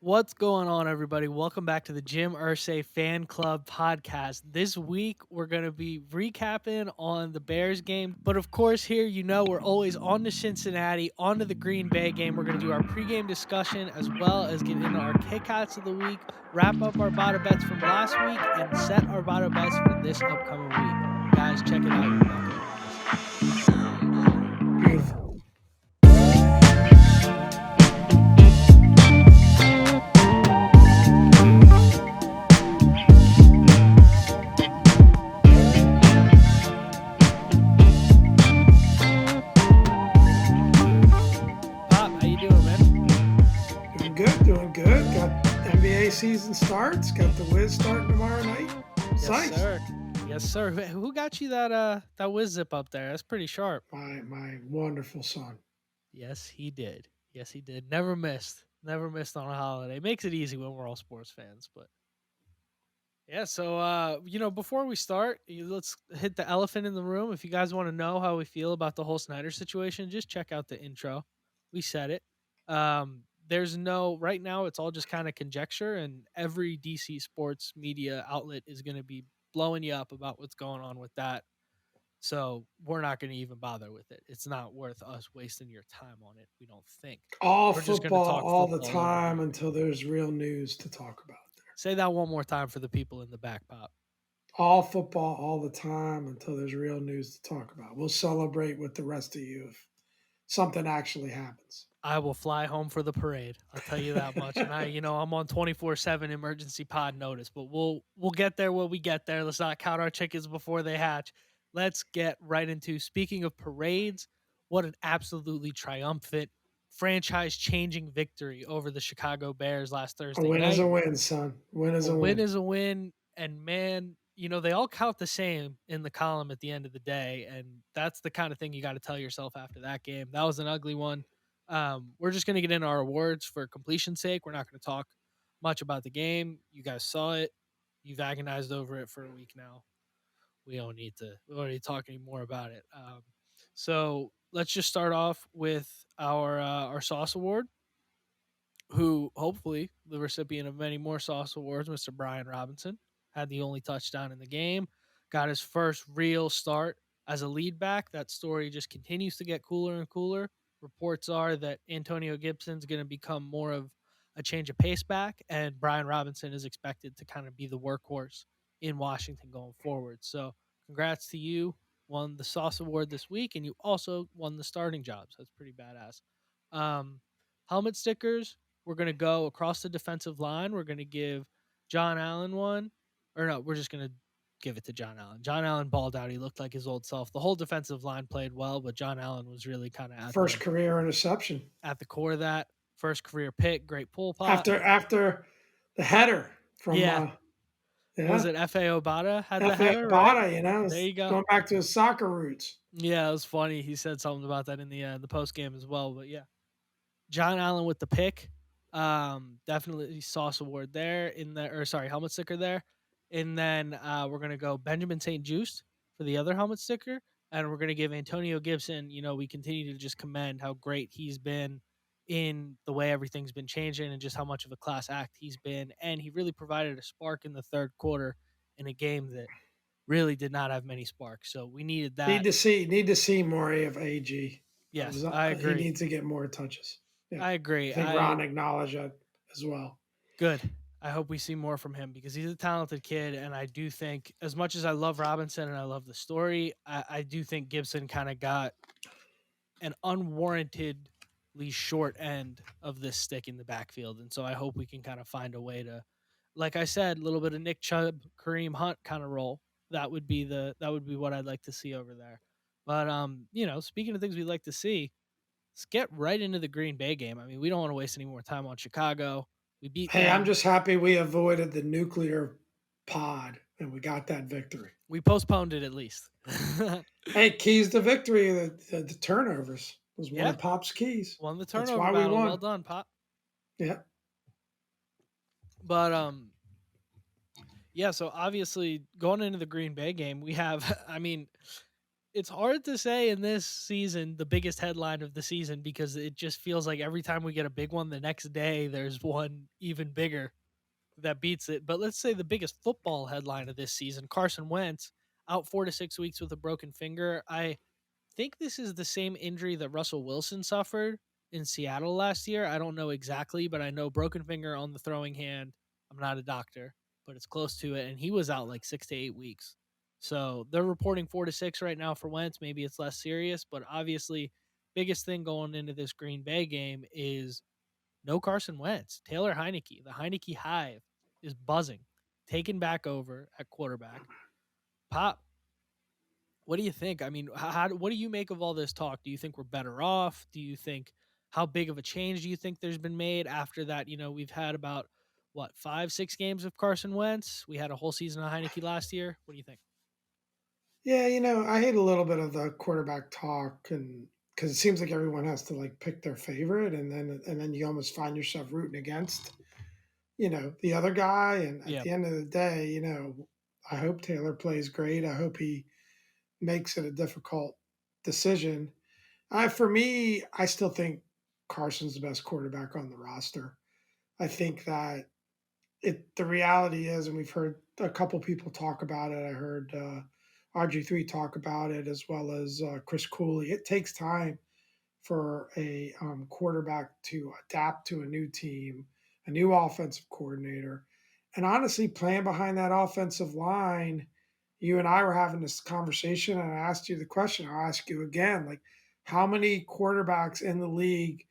What's going on, everybody? Welcome back to the Jim Irsay Fan Club podcast. This week, we're going to be recapping on the Bears game. But of course, here, we're always on to Cincinnati, on to the Green Bay game. We're going to do our pregame discussion as well as get into our kickouts of the week, wrap up our bottom bets from last week, and set our bottom bets for this upcoming week. Guys, check it out. You're not going to want to miss it. Beautiful. Pop, how you doing, man? Doing good, doing good. Got NBA season starts. Got the Wiz starting tomorrow night. Yes, Nice. sir. Yes, sir. Who got you that whiz zip up there? That's pretty sharp. My wonderful son. Yes, he did. Yes, he did. Never missed. Never missed on a holiday. Makes it easy when we're all sports fans, but yeah, so before we start, let's hit the elephant in the room. If you guys want to know how we feel about the whole Snyder situation, just check out the intro. We said it. There's no right now, it's all just kind of conjecture, and every DC sports media outlet is going to be blowing you up about what's going on with that. So we're not going to even bother with it. It's not worth us wasting your time on it. We don't think. All We're just going to football, talk all the football over time here. until there's real news to talk about. Say that one more time for the people in the back, Pop. All football, all the time until there's real news to talk about. We'll celebrate with the rest of you if something actually happens. I will fly home for the parade. I'll tell you that much. And I'm on 24/7 emergency pod notice, but we'll get there when we get there. Let's not count our chickens before they hatch. Let's get right into speaking of parades. What an absolutely triumphant franchise-changing victory over the Chicago Bears last A Thursday win is night. a win, son. Win is A a win win. is a win, and man, they all count the same in the column at the end of the day, and that's the kind of thing you got to tell yourself after that game. That was an ugly one. We're just going to get into our awards for completion's sake. We're not going to talk much about the game. You guys saw it. You've agonized over it for a week now. We don't need to talk any more about it. So let's just start off with our sauce award, who hopefully the recipient of many more sauce awards, Mr. Brian Robinson, had the only touchdown in the game, got his first real start as a lead back. That story just continues to get cooler and cooler. Reports are that Antonio Gibson's going to become more of a change of pace back, and Brian Robinson is expected to kind of be the workhorse in Washington going forward. So, congrats to you. Won the Sauce Award this week, and you also won the starting job. So, that's pretty badass. Um, Helmet stickers, we're going to go across the defensive line. We're going to give John Allen one. Or no, we're just going to give it to John Allen. John Allen balled out. He looked like his old self. The whole defensive line played well, but John Allen was really kind of First career interception. at the core of that. First career pick, great pull pop. After the header from Yeah. Was yeah. it F.A. Obata had the F.A. header, right? Bada, There you go. going back to his soccer roots. Yeah, it was funny. He said something about that in the post game as well. But yeah, John Allen with the pick. Definitely sauce award there in the or sorry, helmet sticker there. And then we're gonna go Benjamin St. Juiced for the other helmet sticker. And we're gonna give Antonio Gibson, we continue to just commend how great he's been in the way everything's been changing and just how much of a class act he's been. And he really provided a spark in the third quarter in a game that really did not have many sparks. So we needed that. Need to see more of AG. Yes, I He agree. needs to get more touches. Yeah, I agree. I think Ron acknowledged that as well. Good. I hope we see more from him because he's a talented kid. And I do think, as much as I love Robinson and I love the story, I do think Gibson kind of got an unwarrantedly short end of this stick in the backfield. And so I hope we can kind of find a way to, like I said, a little bit of Nick Chubb, Kareem Hunt kind of role. That would be what I'd like to see over there. But speaking of things we'd like to see, let's get right into the Green Bay game. I mean, we don't want to waste any more time on Chicago. We beat Hey, I'm them. just happy we avoided the nuclear pod and we got that victory. We postponed it at least. Hey, keys to victory, the turnovers was one Yeah, of Pop's keys. won the That's turnover why we battle. won. Well done, Pop. Yeah. But yeah. So obviously, going into the Green Bay game, we have. I mean, It's hard to say in this season the biggest headline of the season because it just feels like every time we get a big one, the next day there's one even bigger that beats it. But let's say the biggest football headline of this season, Carson Wentz out 4 to 6 weeks with a broken finger. I think this is the same injury that Russell Wilson suffered in Seattle last year. I don't know exactly, but I know broken finger on the throwing hand. I'm not a doctor, but it's close to it. And he was out like 6 to 8 weeks. So they're reporting 4 to 6 right now for Wentz. Maybe it's less serious, but obviously, biggest thing going into this Green Bay game is no Carson Wentz. Taylor Heineke, the Heineke Hive, is buzzing, taken back over at quarterback. Pop, what do you think? I mean, what do you make of all this talk? Do you think we're better off? Do you think how big of a change do you think there's been made after that? We've had about what 5, 6 games of Carson Wentz. We had a whole season of Heineke last year. What do you think? Yeah, I hate a little bit of the quarterback talk, and because it seems like everyone has to like pick their favorite, and then you almost find yourself rooting against the other guy. And at Yeah, the end of the day, I hope Taylor plays great. I hope he makes it a difficult decision. For me, I still think Carson's the best quarterback on the roster. I think that the reality is, and we've heard a couple people talk about it. I heard RG3 talk about it as well as Chris Cooley. It takes time for a quarterback to adapt to a new team, a new offensive coordinator, and honestly, playing behind that offensive line. You and I were having this conversation, and I asked you the question. I'll ask you again: like, how many quarterbacks in the league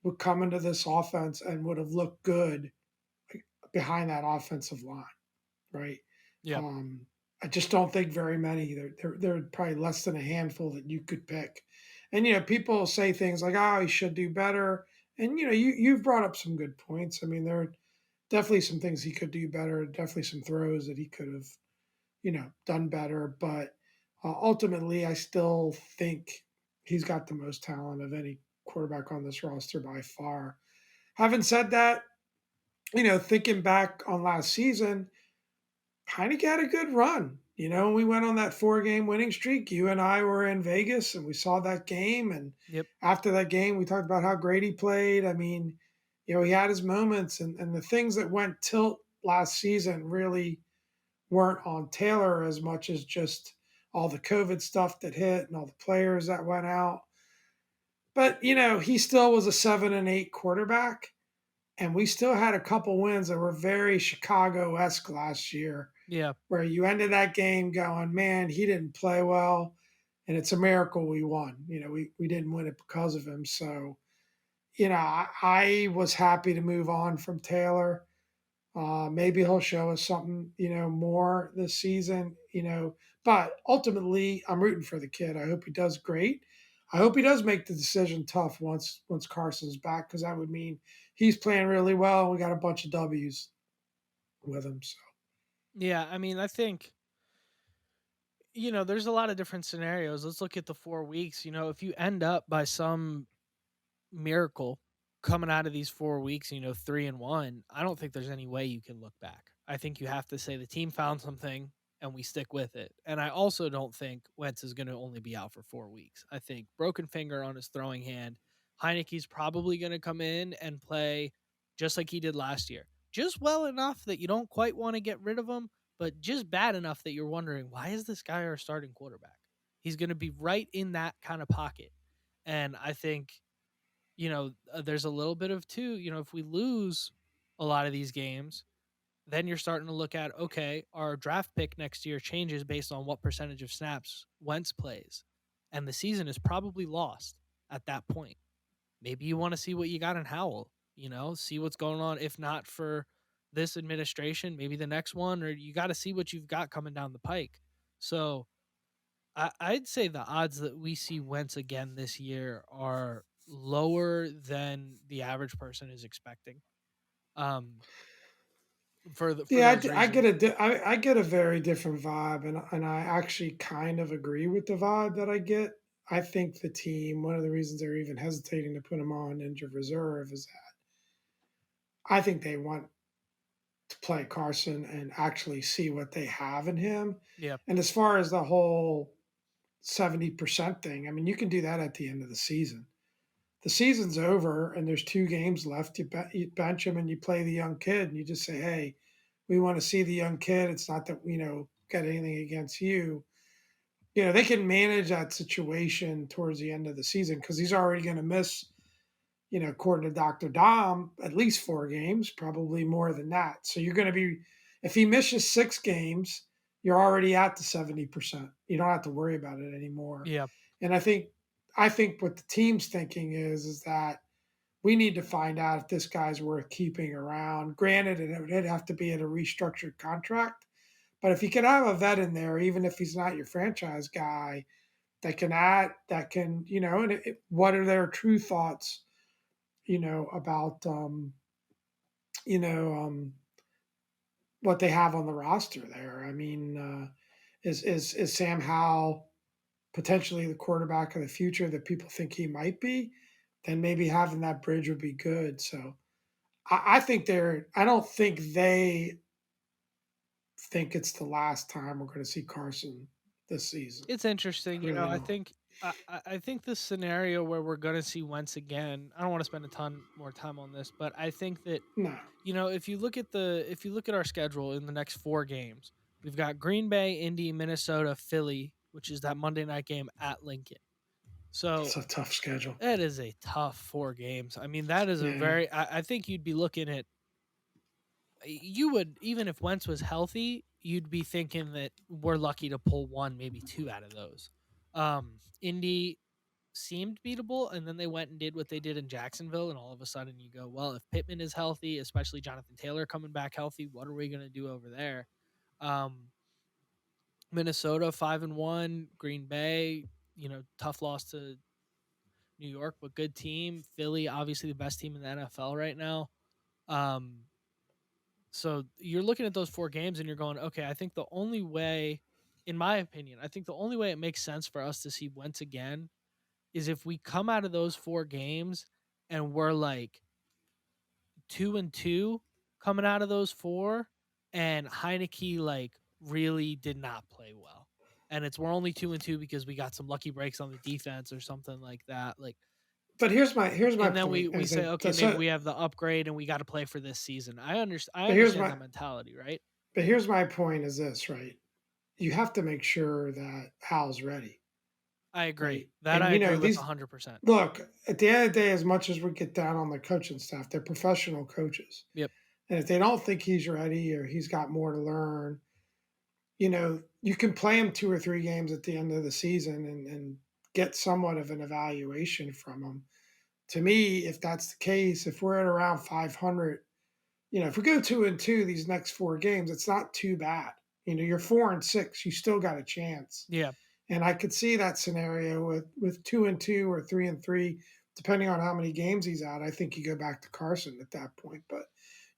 would come into this offense and would have looked good behind that offensive line, right? yeah, Um, I just don't think very many. There are probably less than a handful that you could pick. And people say things like, "Oh, he should do better." And you've brought up some good points. I mean, there are definitely some things he could do better. Definitely some throws that he could have, done better. But ultimately, I still think he's got the most talent of any quarterback on this roster by far. Having said that, thinking back on last season, Heineke had a good run. We went on that 4 game winning streak. You and I were in Vegas and we saw that game. And yep, after that game, we talked about how great he played. I mean, he had his moments, and the things that went tilt last season really weren't on Taylor as much as just all the COVID stuff that hit and all the players that went out. But, he still was a 7-8 quarterback. And we still had a couple wins that were very Chicago esque last year, yeah, where you ended that game going, man, he didn't play well. And it's a miracle we won. We didn't win it because of him. So, I was happy to move on from Taylor. Maybe he'll show us something, more this season, But ultimately, I'm rooting for the kid. I hope he does great. I hope he does make the decision tough once Carson's back, because that would mean he's playing really well. We got a bunch of W's with him. So yeah. I mean, I think there's a lot of different scenarios. Let's look at the 4 weeks. If you end up by some miracle coming out of these 4 weeks, 3-1, I don't think there's any way you can look back. I think you have to say the team found something and we stick with it. And I also don't think Wentz is going to only be out for 4 weeks. I think broken finger on his throwing hand. Heineke's probably going to come in and play just like he did last year. Just well enough that you don't quite want to get rid of him, but just bad enough that you're wondering, why is this guy our starting quarterback? He's going to be right in that kind of pocket. And I think there's a little bit of too, if we lose a lot of these games, then you're starting to look at, okay, our draft pick next year changes based on what percentage of snaps Wentz plays. And the season is probably lost at that point. Maybe you want to see what you got in Howell, see what's going on. If not for this administration, maybe the next one, or you got to see what you've got coming down the pike. So I'd say the odds that we see Wentz again this year are lower than the average person is expecting. Um, for yeah, those I get reasons. I get a very different vibe, and I actually kind of agree with the vibe that I get. I think the team, one of the reasons they're even hesitating to put him on injured reserve is that I think they want to play Carson and actually see what they have in him. Yeah, And as far as the whole 70% thing. I mean, you can do that at the end of the season. The season's over and there's 2 games left. You bench him and you play the young kid and you just say, hey, we want to see the young kid. It's not that, got anything against you. They can manage that situation towards the end of the season because he's already going to miss, according to Dr. Dom, at least 4 games, probably more than that. So you're going to be, if he misses 6 games, you're already at the 70%. You don't have to worry about it anymore. Yeah, And I think what the team's thinking is that we need to find out if this guy's worth keeping around. Granted, it'd have to be at a restructured contract, but if you can have a vet in there, even if he's not your franchise guy, that can add, that can, and what are their true thoughts, about, you know, um, what they have on the roster there. I mean, is Sam Howell potentially the quarterback of the future that people think he might be? Then maybe having that bridge would be good. So I think they're. I don't think they think it's the last time we're going to see Carson this season. it's interesting. I really I don't. think I think this scenario where we're going to see Wentz again. I don't want to spend a ton more time on this, but I think that No, if you look at our schedule in the next 4 games, we've got Green Bay, Indy, Minnesota, Philly, which is that Monday night game at Lincoln. So it's a tough schedule. that is a tough 4 games. I mean, that is a Yeah, very. I think you'd be looking at. You would, even if Wentz was healthy, you'd be thinking that we're lucky to pull one, maybe two out of those. Indy seemed beatable, and then they went and did what they did in Jacksonville, and all of a sudden you go, well, if Pittman is healthy, especially Jonathan Taylor coming back healthy, what are we going to do over there? Um, Minnesota 5-1, Green Bay, tough loss to New York, but good team. Philly, obviously the best team in the NFL right now. Um, so you're looking at those 4 games and you're going, okay, I think the only way, in my opinion, I think the only way it makes sense for us to see Wentz again is if we come out of those 4 games and we're like 2-2 coming out of those four, and Heineke like really did not play well. And we're only 2-2 because we got some lucky breaks on the defense or something like that. Like, but here's my and then we point we is say, that okay, maybe we have the upgrade and we got to play for this season. I but here's understand my that mentality, right? but here's my point is this, right? You have to make sure that Hal's ready, I agree. right? That And I agree with these 100%. look at the end of the day, as much as we get down on the coaching staff, they're professional coaches. Yep. And if they don't think he's ready or he's got more to learn, you can play him 2 or 3 games at the end of the season and get somewhat of an evaluation from him. To me, if that's the case, if we're at around 500, if we go 2-2 these next 4 games, it's not too bad. You're 4-6, you still got a chance. Yeah. And I could see that scenario with 2-2 or 3-3, depending on how many games he's out. I think you go back to Carson at that point. But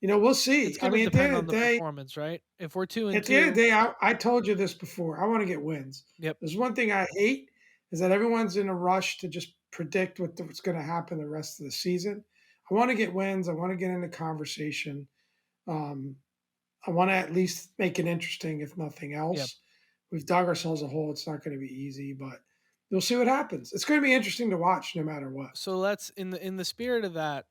we'll It's see. I going to mean, at the depend end on of the the day, performance, right? If we're 2 and at the end of the 2, day, I told you this before. I want to get wins. yep. There's one thing I hate is that everyone's in a rush to just predict what's going to happen the rest of the season. I want to get wins. I want to get into conversation. Um, I want to at least make it interesting, if nothing Yep. else. We've dug ourselves a hole. It's not going to be easy, but we'll see what happens. It's going to be interesting to watch no matter what. So let's, in the spirit of that,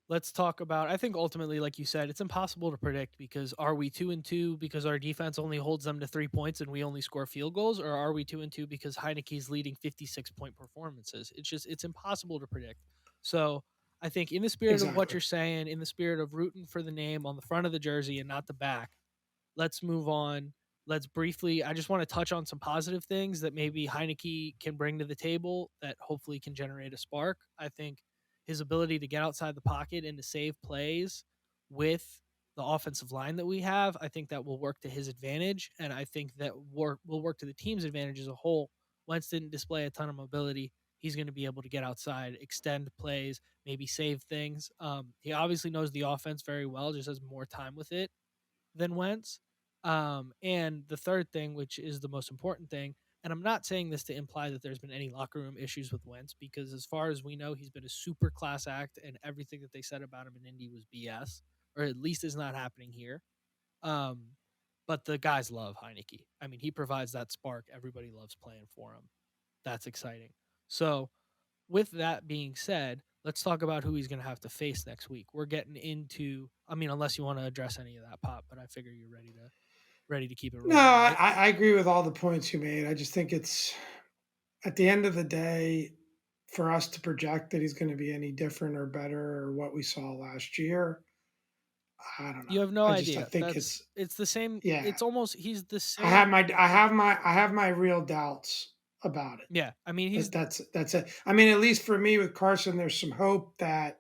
let's talk about, I think ultimately, like you said, it's impossible to predict, because are we 2-2 because our defense only holds them to 3 points and we only score field goals, or are we 2-2 because Heineke's leading 56-point performances? It's impossible to predict. So I think, in the spirit of what Exactly. you're saying, in the spirit of rooting for the name on the front of the jersey and not the back, let's move on. Let's briefly, I just want to touch on some positive things that maybe Heineke can bring to the table that hopefully can generate a spark. I think his ability to get outside the pocket and to save plays with the offensive line that we have, I think that will work to his advantage. And I think that will work to the team's advantage as a whole. Wentz didn't display a ton of mobility. He's going to be able to get outside, extend plays, maybe save things. He obviously knows the offense very well, just has more time with it than Wentz. And the third thing, which is the most important thing, and I'm not saying this to imply that there's been any locker room issues with Wentz, because as far as we know, he's been a super class act, and everything that they said about him in Indy was BS, or at least is not happening here. Um, but the guys love Heineke. I mean, he provides that spark. Everybody loves playing for him. That's exciting. So, with that being said, let's talk about who he's going to have to face next week. We're getting into, I mean, unless you want to address any of that, Pop, but I figure you're ready to keep it No, rolling, right? I agree with all the points you made. I just think it's at the end of the day, for us to project that he's going to be any different or better or what we saw last year, I don't You know. have no I idea. think it's It's the same. yeah. It's almost, he's the I have same. my I have my I have my real doubts about it. Yeah. I mean, But he's, that's it. I mean, at least for me with Carson, there's some hope that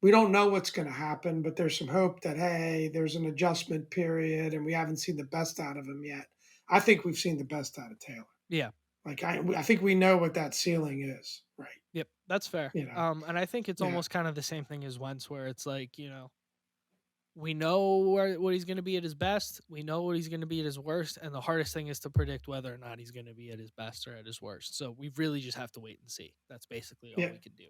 we don't know what's going to happen, but there's some hope that hey, there's an adjustment period, and we haven't seen the best out of him yet. I think we've seen the best out of Taylor. yeah. Like I think we know what that ceiling is, right? Yep. That's fair. You know, And I think it's yeah, almost kind of the same thing as Wentz, where it's like, we know what he's going to be at his best. We know what he's going to be at his worst, and the hardest thing is to predict whether or not he's going to be at his best or at his worst. So we really just have to wait and see. That's basically all yeah, we can do.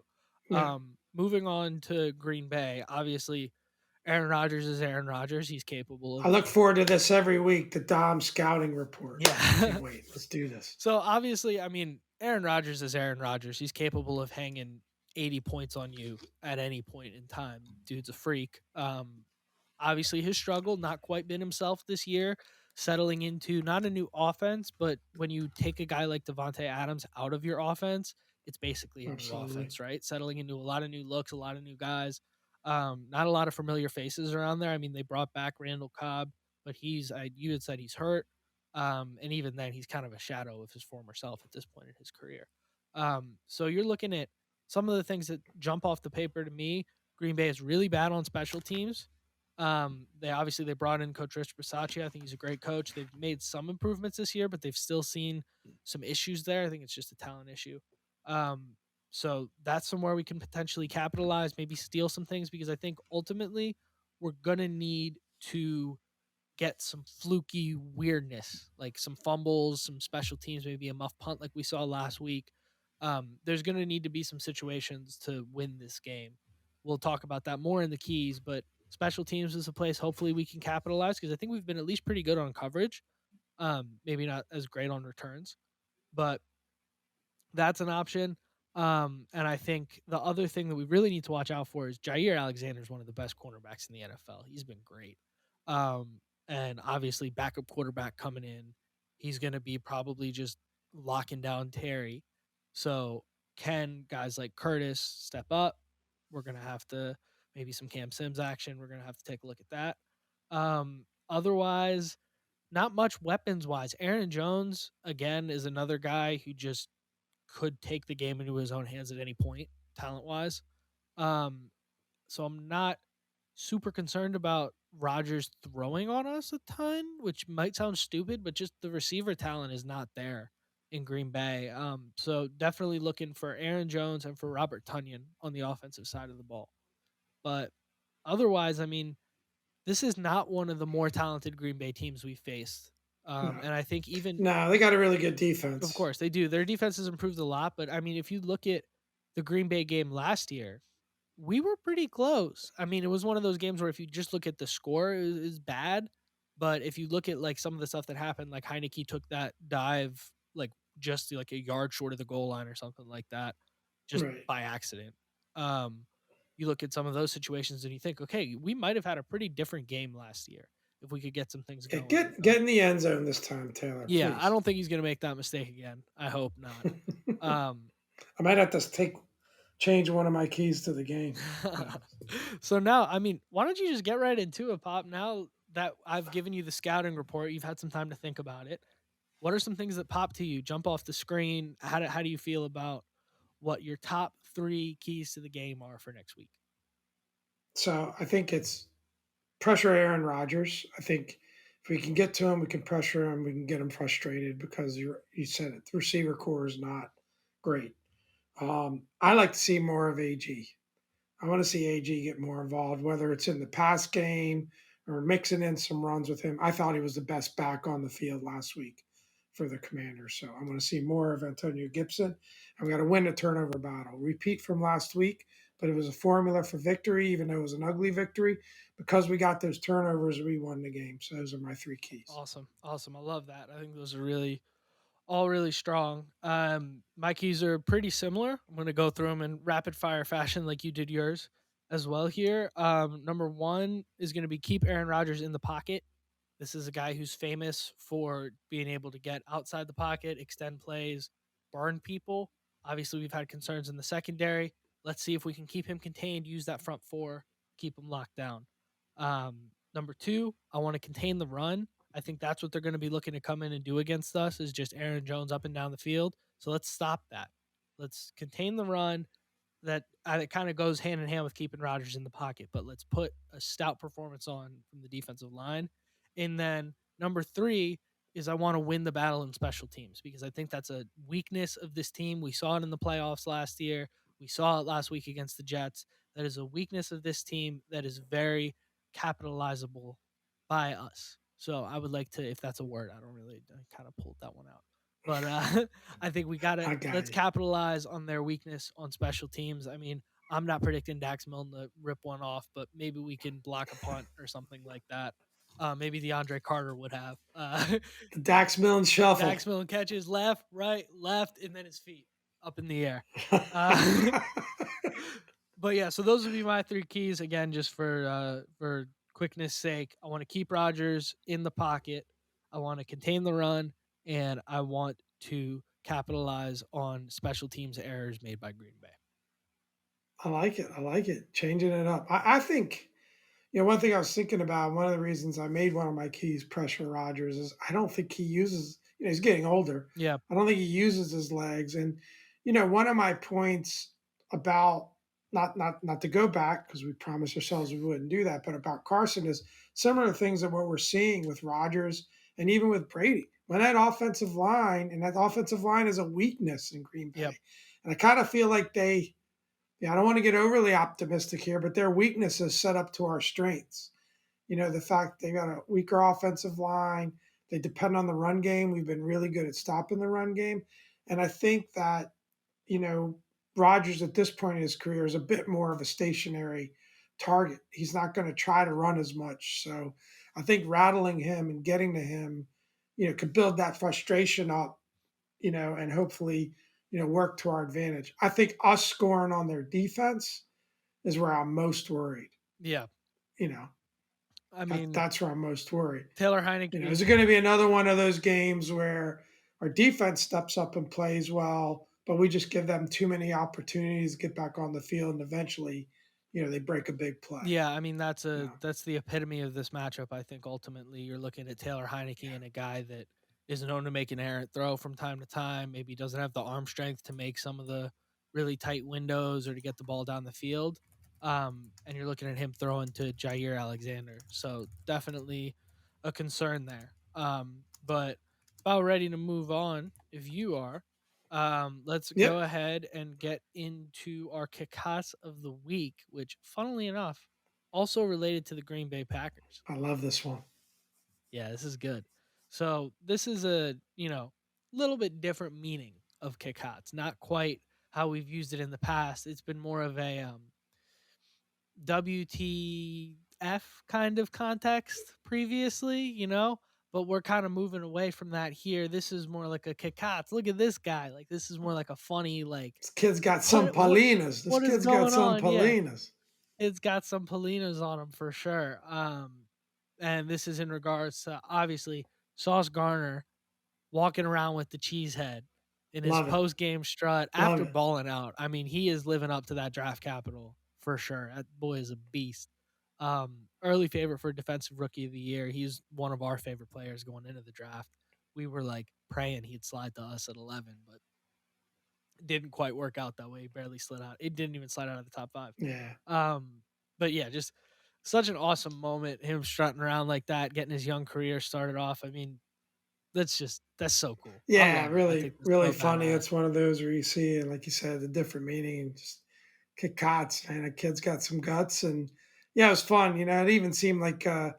yeah. Moving on to Green Bay, obviously Aaron Rodgers is Aaron Rodgers. He's capable I of, look forward to this every week. The Dom scouting report. I yeah. can't wait. Let's do this. So obviously, I mean, Aaron Rodgers is Aaron Rodgers. He's capable of hanging 80 points on you at any point in time. Dude's a freak. Obviously his struggle, not quite been himself this year, settling into not a new offense, but when you take a guy like Devontae Adams out of your offense, it's basically a new Absolutely. offense, right? Settling into a lot of new looks, a lot of new guys. Not a lot of familiar faces around there. I mean, they brought back Randall Cobb, but you had said he's hurt. And even then, he's kind of a shadow of his former self at this point in his career. So you're looking at some of the things that jump off the paper to me. Green Bay is really bad on special teams. They brought in Coach Rich Bisaccia. I think he's a great coach. They've made some improvements this year, but they've still seen some issues there. I think it's just a talent issue. Um, so that's somewhere we can potentially capitalize, maybe steal some things because I think ultimately we're gonna need to get some fluky weirdness, like some fumbles, some special teams, maybe a muff punt like we saw last week. There's going to need to be some situations to win this game. We'll talk about that more in the keys, but special teams is a place hopefully we can capitalize because I think we've been at least pretty good on coverage. Maybe not as great on returns, but that's an option. And I think the other thing that we really need to watch out for is Jair Alexander is one of the best cornerbacks in the NFL. He's been great. Um, and obviously, backup quarterback coming in, he's going to be probably just locking down Terry. So, can guys like Curtis step up? We're going to have to maybe some Cam Sims action. We're going to have to take a look at that. Otherwise, not much weapons wise. Aaron Jones, again, is another guy who just could take the game into his own hands at any point, talent wise. Um, so I'm not super concerned about Rodgers throwing on us a ton, which might sound stupid, but just the receiver talent is not there in Green Bay. So definitely looking for Aaron Jones and for Robert Tunyon on the offensive side of the ball. But otherwise, I mean, this is not one of the more talented Green Bay teams we faced. No, And I think even no, they got a really good of defense. course, they do. Their defense has improved a lot, but I mean, if you look at the Green Bay game last year, we were pretty close. I mean, it was one of those games where if you just look at the score, it was bad. But if you look at like some of the stuff that happened, like Heineke took that dive like just like a yard short of the goal line or something like that, just Right. by accident. Um, you look at some of those situations and you think, okay, we might have had a pretty different game last year if we could get some things Yeah, going. get in the end zone this time, Taylor, Yeah, I please. don't think he's gonna make that mistake again. I hope not. Um, I might have to change one of my keys to the game. But so now, I mean, why don't you just get right into it, Pop? Now that I've given you the scouting report, you've had some time to think about it. What are some things that pop to you, jump off the screen? How do you feel about what your top three keys to the game are for next week? so I think it's pressure Aaron Rodgers. I think if we can get to him, we can pressure him. We can get him frustrated because you said it. The receiver core is not great. I like to see more of AG. I want to see AG get more involved, whether it's in the pass game or mixing in some runs with him. I thought he was the best back on the field last week for the Commanders. So I want to see more of Antonio Gibson. I've got to win the turnover battle. Repeat from last week, but it was a formula for victory, even though it was an ugly victory. Because we got those turnovers, we won the game. So those are my three keys. Awesome, awesome. I love that. I think those are really all really strong. My keys are pretty similar. I'm going to go through them in rapid fire fashion like you did yours as well here. Number one is going to be keep Aaron Rodgers in the pocket. This is a guy who's famous for being able to get outside the pocket, extend plays, burn people. Obviously, we've had concerns in the secondary. Let's see if we can keep him contained, use that front four, keep him locked down. Number two, I want to contain the run. I think that's what they're going to be looking to come in and do against us is just Aaron Jones up and down the field. So let's stop that. Let's contain the run. That it kind of goes hand in hand with keeping Rodgers in the pocket, but let's put a stout performance on from the defensive line. And then number three is I want to win the battle in special teams because I think that's a weakness of this team. We saw it in the playoffs last year. We saw it last week against the Jets. That is a weakness of this team that is very capitalizable by us. So I would like to, if that's a word, I don't really, I kind of pulled that one out. But I think we got to I got let's you. capitalize on their weakness on special teams. I mean, I'm not predicting Dax Milne to rip one off, but maybe we can block a punt or something like that. Maybe DeAndre Carter would have. The Dax Milne shuffle. Dax Milne catches left, right, left, and then his feet up in the air. Uh, but yeah, so those would be my three keys again, just for quickness sake. I want to keep Rodgers in the pocket. I want to contain the run, and I want to capitalize on special teams errors made by Green Bay. I like it. I like it. Changing it up. I think, one thing I was thinking about, one of the reasons I made one of my keys pressure Rogers is I don't think he uses, he's getting older. Yeah, I don't think he uses his legs. And, one of my points about not to go back because we promised ourselves we wouldn't do that, but about Carson is similar things that what we're seeing with Rogers and even with Brady. When that offensive line, and that offensive line is a weakness in Green yep, Bay. And I kind of feel like I don't want to get overly optimistic here, but their weaknesses set up to our strengths. The fact they got a weaker offensive line, they depend on the run game. We've been really good at stopping the run game. And I think that, you know, Rodgers at this point in his career is a bit more of a stationary target. He's not going to try to run as much. So I think rattling him and getting to him, could build that frustration up, and hopefully, work to our advantage. I think us scoring on their defense is where I'm most worried. yeah. You know, I mean, that's where I'm most worried. Taylor Is Heineke. it going to be another one of those games where our defense steps up and plays well, but we just give them too many opportunities to get back on the field, and eventually, they break a big play. Yeah, I mean You know, that's the epitome of this matchup. I think ultimately you're looking at Taylor Heineke and a guy that is known to make an errant throw from time to time. Maybe doesn't have the arm strength to make some of the really tight windows or to get the ball down the field. And you're looking at him throwing to Jair Alexander, so definitely a concern there. But about ready to move on if you are. Let's go yep, ahead and get into our kickass of the week, which, funnily enough, also related to the Green Bay Packers. I love this one. Yeah, this is good. So this is a little bit different meaning of kickass. Not quite how we've used it in the past. It's been more of a WTF kind of context previously, but we're kind of moving away from that here. This is more like a kickoff. Look at this guy. Like this is more like a funny This kid's got some what Paulinas. This what is kid's got going some on? Yeah. Paulinas. It's got some Polinas on him for sure. And this is in regards to obviously Sauce Garner walking around with the cheese head in his Love it. post game strut Love after it. balling out. I mean, he is living up to that draft capital for sure. That boy is a beast. Early favorite for defensive rookie of the year. He's one of our favorite players going into the draft. We were like praying he'd slide to us at 11, but it didn't quite work out that way. He barely slid out. It didn't even slide out of the top five. Yeah. But yeah, just such an awesome moment. Him strutting around like that, getting his young career started off. I mean, that's so cool. I Yeah, love it. I really, think it's really so funny. badass. It's one of those where you see, like you said, the different meaning. Just kick cots, man. A kid's got some guts, and yeah, it was fun. It even seemed like the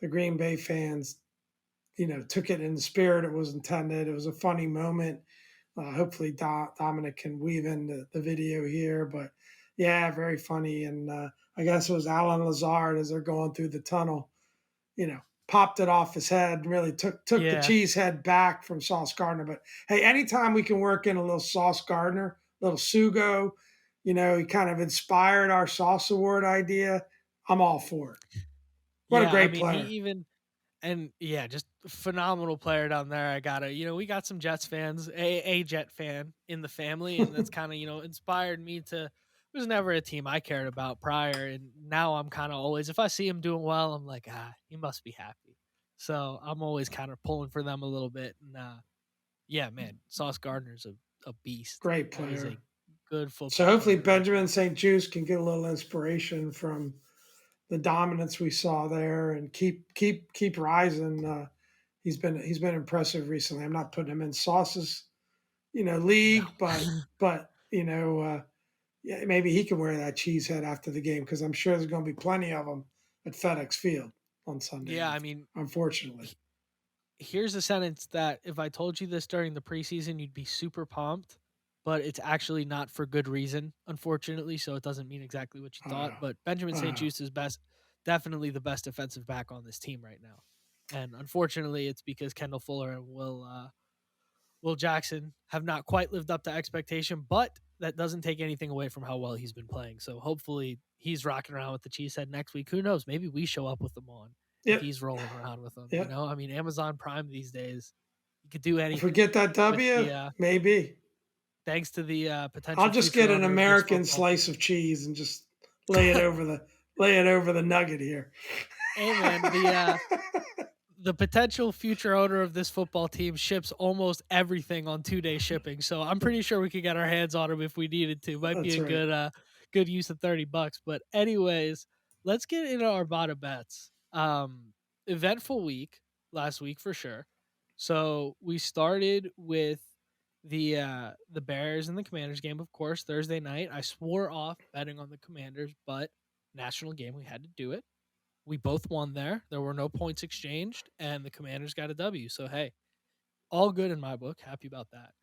Green Bay fans, took it in the spirit it was intended. It was a funny moment. Hopefully, Dominic can weave in the video here, but yeah, very funny. And I guess it was Alan Lazard as they're going through the tunnel. popped it off his head and really took the Yeah. cheese head back from Sauce Gardner. But hey, anytime we can work in a little Sauce Gardner, little Sugo, he kind of inspired our Sauce Award idea. I'm all for it. What a Yeah, I great mean, he player. even and yeah, just phenomenal player down there. I gotta, we got some Jets fans, a Jet fan in the family, and that's kind of inspired me to. It was never a team I cared about prior, and now I'm kind of always if I see him doing well, I'm like, he must be happy. So I'm always kind of pulling for them a little bit, and yeah, man, Sauce Gardner's a beast. Great That is player. a good So football hopefully player right Benjamin there. St. Juice can get a little inspiration from the dominance we saw there and keep rising. He's been impressive recently. I'm not putting him in Sauce's No. league, but yeah, maybe he can wear that cheese head after the game because I'm sure there's going to be plenty of them at FedEx Field on Sunday Yeah, I night. mean, Unfortunately, here's a sentence that if I told you this during the preseason, you'd be super pumped, but it's actually not for good reason, unfortunately. So it doesn't mean exactly what you thought. uh, But Benjamin St. uh, Just is definitely the best defensive back on this team right now. And unfortunately, it's because Kendall Fuller and Will Jackson have not quite lived up to expectation, but that doesn't take anything away from how well he's been playing. So hopefully he's rocking around with the cheesehead next week. Who knows? Maybe we show up with them on if yep, he's rolling around with them. yep. I mean, Amazon Prime these days, you could do If we anything get that with W, the maybe thanks to the I'll potential just future get an owner of this American football slice team. of cheese and just lay it over the nugget here. Hey man, the potential future owner of this football team ships almost everything on 2-day shipping. So I'm pretty sure we could get our hands on him if we needed to. Might be That's a right. good use of $30. But anyways, let's get into our bottom bets. Eventful week last week for sure. So we started with the Bears and the Commanders game, of course, Thursday night. I swore off betting on the Commanders, but national game, we had to do it. We both won there. There were no points exchanged, and the Commanders got a W. So hey, all good in my book. Happy about that.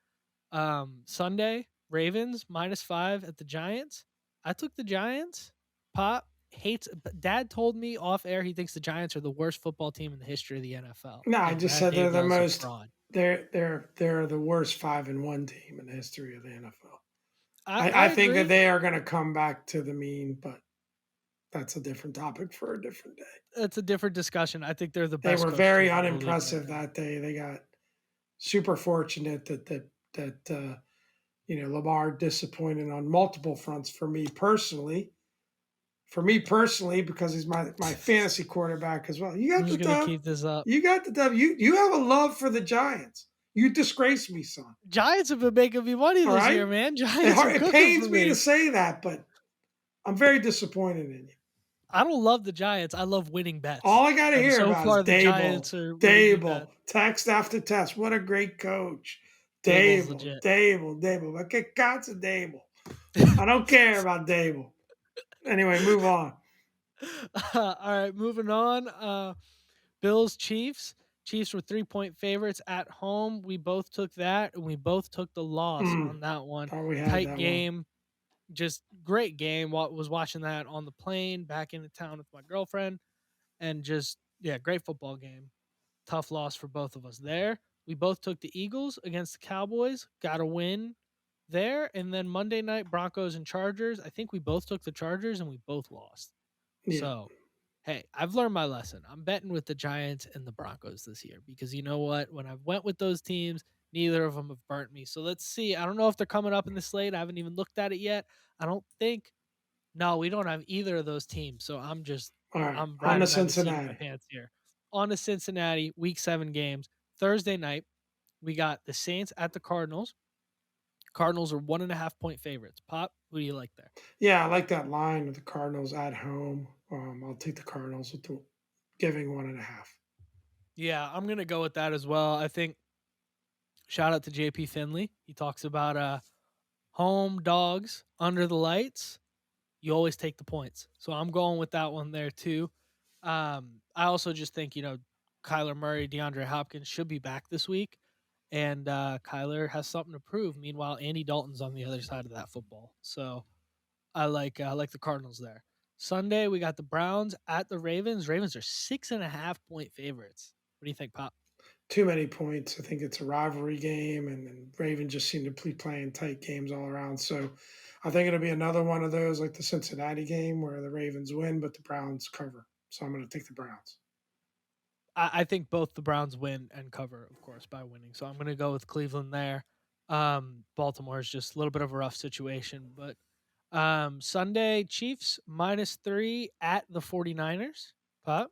Sunday, Ravens -5 at the Giants. I took the Giants. Pop hates. Dad told me off air he thinks the Giants are the worst football team in the history of the NFL. No, I And just Brad said they're the Dayball's a most. fraud. They're the worst 5-1 team in the history of the NFL. I I think that agree. they are going to come back to the mean, but that's a different topic for a different day. It's a different discussion. I think they're the They best were coach very team in the league right unimpressive now. that day. They got super fortunate that Lamar disappointed on multiple fronts for me personally. For me personally, because he's my fantasy quarterback as well. You I'm got the just gonna dub. keep this up. You got the dub. You have a love for the Giants. You disgrace me, son. Giants have been making me money All this right. year, man. Giants are It cooking for pains me to me. say that, but I'm very disappointed in you. I don't love the Giants. I love winning bets. All I got to And hear so about is far the Dable. Giants are winning me Dable. bets. Text after test. What a great coach. Dable's Dable. legit. Dable. Dable. But get God's a Dable. I don't care about Dable. Anyway, move on. All right, moving on. Bills Chiefs. Chiefs were 3-point favorites at home. We both took that and we both took the loss Mm, on that one. thought we had Tight that one. game. Just great game. Was watching that on the plane back into town with my girlfriend and just yeah, great football game. Tough loss for both of us there. We both took the Eagles against the Cowboys. Got a win there. And then Monday night, Broncos and Chargers. I think we both took the Chargers and we both lost. Yeah. So, hey, I've learned my lesson. I'm betting with the Giants and the Broncos this year because you know what? When I've went with those teams, neither of them have burnt me. So let's see. I don't know if they're coming up in the slate. I haven't even looked at it yet. I don't think. No, we don't have either of those teams. So All right. I'm On to riding by the seat of my Cincinnati. pants here. On to Cincinnati, week 7 games. Thursday night, we got the Saints at the Cardinals. Cardinals are 1.5 point favorites. Pop, who do you like there? Yeah, I like that line with the Cardinals at home. I'll take the Cardinals with giving 1.5. Yeah, I'm gonna go with that as well. I think shout out to JP Finley. He talks about home dogs under the lights. You always take the points. So I'm going with that one there too. I also just think, Kyler Murray, DeAndre Hopkins should be back this week. And Kyler has something to prove. Meanwhile, Andy Dalton's on the other side of that football. So I like the Cardinals there. Sunday, we got the Browns at the Ravens. Ravens are 6.5 point favorites. What do you think, Pop? Too many points. I think it's a rivalry game, and Ravens just seem to be playing tight games all around. So I think it'll be another one of those like the Cincinnati game where the Ravens win, but the Browns cover. So I'm going to take the Browns. I think both the Browns win and cover, of course, by winning. So I'm going to go with Cleveland there. Baltimore is just a little bit of a rough situation. But Sunday, Chiefs -3 at the 49ers. Pop,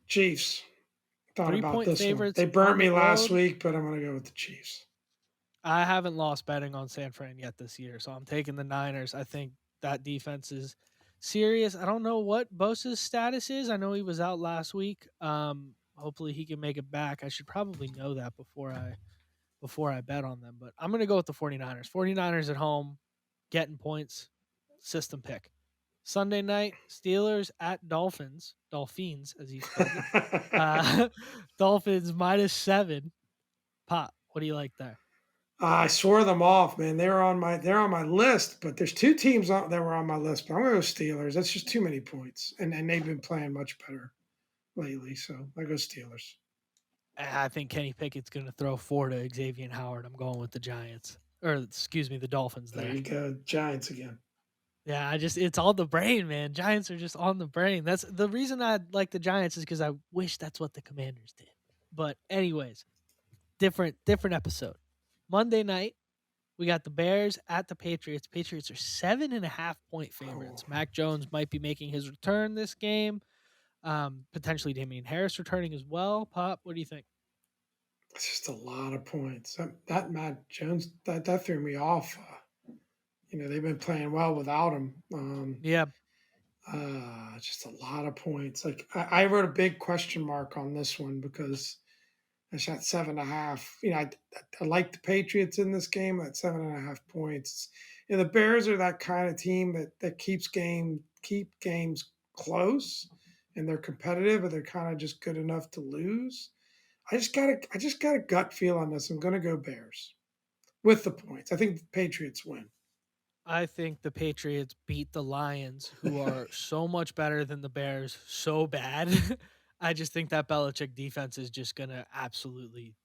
Chiefs. Thought about 3 point this one. favorites They burnt on the me last road. week, but I'm going to go with the Chiefs. I haven't lost betting on San Fran yet this year, so I'm taking the Niners. I think that defense is serious. I don't know what Bosa's status is. I know he was out last week. Hopefully he can make it back. I should probably know that before I bet on them, but I'm going to go with the 49ers. 49ers at home, getting points, system pick. Sunday night, Steelers at Dolphins as you spelled it. Uh, Dolphins -7. Pop, what do you like there? I swore them off, man. They're on my list, but there's two teams that were on my list. But I'm going to go Steelers. That's just too many points, and they've been playing much better lately. So I go Steelers. I think Kenny Pickett's going to throw 4 to Xavier Howard. I'm going with the Giants. Or excuse me, the Dolphins There there. you go, Giants again. Yeah, it's on the brain, man. Giants are just on the brain. That's the reason I like the Giants is because I wish that's what the Commanders did. But anyways, different episode. Monday night, we got the Bears at the Patriots. Patriots are 7.5 point Oh, favorites. Mac Jones might be making his return this game. Potentially Damian Harris returning as well. Pop, what do you think? it's just a lot of points. That Matt Jones that threw me off. They've been playing well without him. Yeah, Just a lot of points. Like I wrote a big question mark on this one because I shot 7.5. I like the Patriots in this game at 7.5 points. The Bears are that kind of team that keep games close, and they're competitive, but they're kind of just good enough to lose. I just got a gut feel on this. I'm going to go Bears with the points. I think the Patriots win. I think the Patriots beat the Lions, who are so much better than the Bears, so bad. I just think that Belichick defense is just gonna absolutely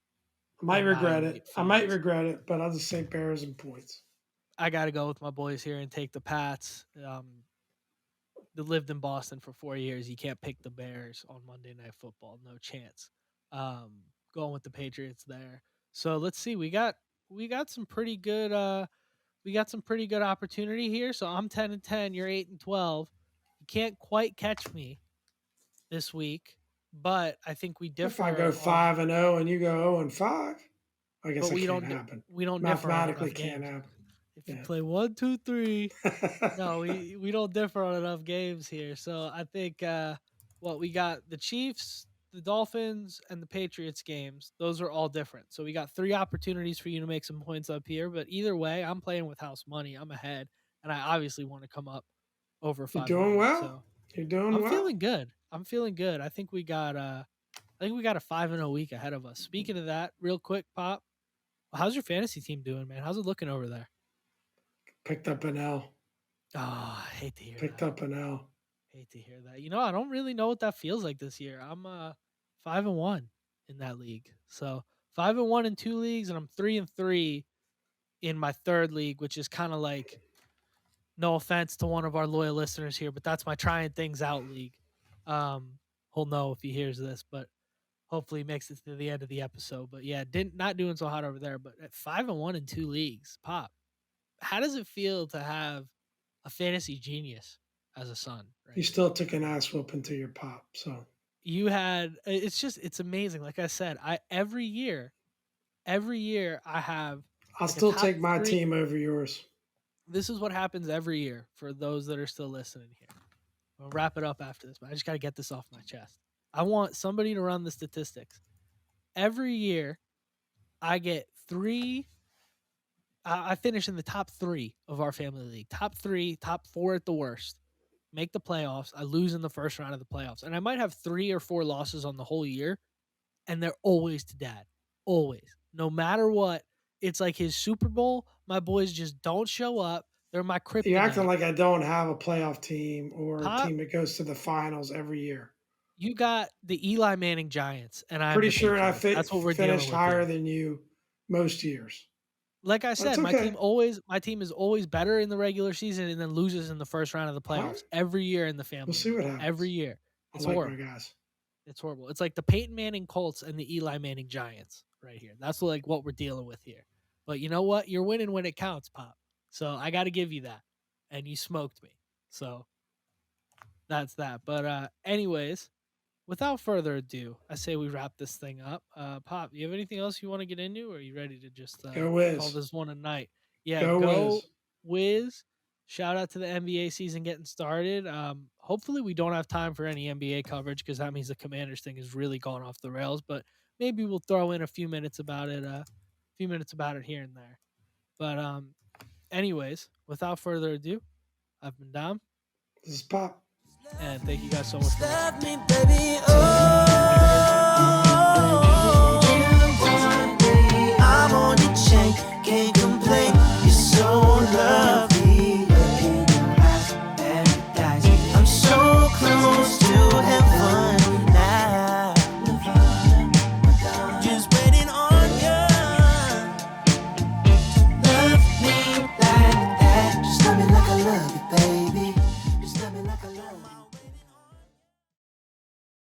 I might regret it. annihilate I might fields. regret it, but I'll just say Bears and points. I got to go with my boys here and take the Pats. They lived in Boston for 4 years. You can't pick the Bears on Monday Night Football, no chance. Going with the Patriots there. So let's see. We got some pretty good. We got some pretty good opportunity here. So I'm 10-10. You're 8-12. You can't quite catch me this week, but I think we If I go differ on. 5-0 and you go 0-5, I guess But that can't happen. we don't differ on Mathematically enough can't games. happen. If you Yeah. play 1, 2, 3, no, we don't differ on enough games here. So I think what we got the Chiefs, the Dolphins, and the Patriots games. Those are all different. So we got 3 opportunities for you to make some points up here. But either way, I'm playing with house money. I'm ahead, and I obviously want to come up over You're five doing hundred. well. So You're doing I'm well. feeling good. I'm feeling good. I think we got a 5-0 week ahead of us. Speaking of that, real quick, Pop, how's your fantasy team doing, man? How's it looking over there? Picked up an L. Oh, I hate to hear Picked that. up an L. Hate to hear that. I don't really know what that feels like this year. I'm 5-1 in that league. So 5-1 in 2 leagues, and I'm 3-3 in my third league, which is kind of like no offense to one of our loyal listeners here, but that's my trying things out league. He'll know if he hears this, but hopefully he makes it to the end of the episode. But yeah, didn't not doing so hot over there. But at 5-1 in 2 leagues, Pop, how does it feel to have a fantasy genius as a son You right here? still took an ass whooping to your pop. So You had it's amazing. Like I said, I every year I have I'll like a still top take my 3. team over yours. This is what happens every year for those that are still listening here. I'll wrap it up after this, but I just got to get this off my chest. I want somebody to run the statistics. Every year I get 3. I finish in the top 3 of our family league. Top 3, top 4 at the worst. Make the playoffs. I lose in the first round of the playoffs. And I might have 3 or 4 losses on the whole year, and they're always to dad. Always. No matter what. It's like his Super Bowl. My boys just don't show up. They're my You're acting kryptonite. like I don't have a playoff team or a Pop, team that goes to the finals every year. you got the Eli Manning Giants, and I'm Pretty the sure I Patriots. That's what we're dealing finished with higher here. than you most years. Like I That's said, okay. my team is always better in the regular season and then loses in the first round of the All right. playoffs every year in the We'll family see what league. Every happens. year. I It's like my horrible. guys. It's horrible. It's like the Peyton Manning Colts and the Eli Manning Giants right here. That's like what we're dealing with here. But you know what? You're winning when it counts, Pop. So I got to give you that. And you smoked me. So that's that. But anyways, without further ado, I say we wrap this thing up. Pop, you have anything else you want to get into, or are you ready to just Go call Wiz. this one a night? Yeah, Go go Wiz. Wiz. Shout out to the NBA season getting started. Hopefully, we don't have time for any NBA coverage because that means the Commanders thing has really gone off the rails. But maybe we'll throw in a few minutes about it, here and there. But anyways, without further ado, I've been Dom, This is Pop. and thank you guys so much for listening. Love me, baby. Oh.